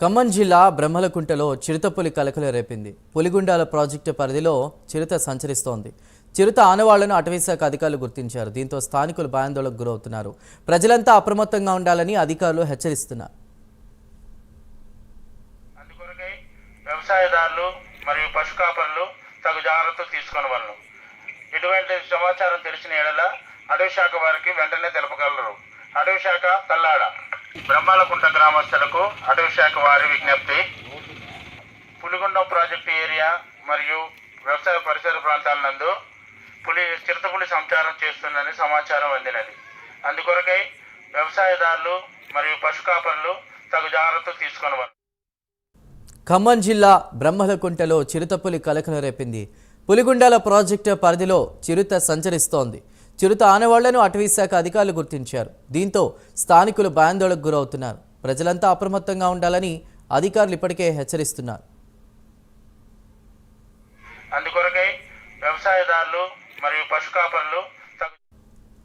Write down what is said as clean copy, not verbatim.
ఖమ్మం జిల్లా బ్రహ్మలకుంటలో చిరుతపులి కలకలం రేపింది. పులిగుండాల ప్రాజెక్టు పరిధిలో చిరుత సంచరిస్తోంది. చిరుత ఆనవాళ్లను అటవీశాఖ అధికారులు గుర్తించారు. దీంతో స్థానికులు భయాందోళనకు గురవుతున్నారు. ప్రజలంతా అప్రమత్తంగా ఉండాలని అధికారులు హెచ్చరిస్తున్నారు. అందుకొరకై వ్యవసాయదారులు మరియు పశు కాపరులు తగు జాగ్రత్తలు తీసుకోవలను. ఇటువంటి సమాచారం తెలిసిన ఎడల అటవీ శాఖ వారికి వెంటనే తెలపగలరు. అటవీ శాఖ కల్లాడ బ్రహ్మలకుంట గ్రామస్తులకు అటవీ శాఖ వారి విజ్ఞప్తి. పులిగుండం ప్రాజెక్టు ఏరియా మరియు వ్యవసాయ పరిసర ప్రాంతాల నందు చిరుతపులి సంచారం చేస్తుందని సమాచారం అందినది. అందుకొరకై వ్యవసాయదారులు మరియు పశు కాపరులు తగు జాగ్రత్తలు తీసుకోవాలి. ఖమ్మం జిల్లా బ్రహ్మలకుంటలో చిరుతపులి కలకలం రేపింది. పులిగుండాల ప్రాజెక్టు పరిధిలో చిరుత సంచరిస్తోంది. చిరుత ఆనవాళ్లను అటవీశాఖ అధికారులు గుర్తించారు. దీంతో స్థానికులు భయాందోళనకు గురవుతున్నారు. ప్రజలంతా అప్రమత్తంగా ఉండాలని అధికారులు ఇప్పటికే హెచ్చరిస్తున్నారు. అందుకొరకై వ్యవసాయదారులు మరియు పశు కాపరులు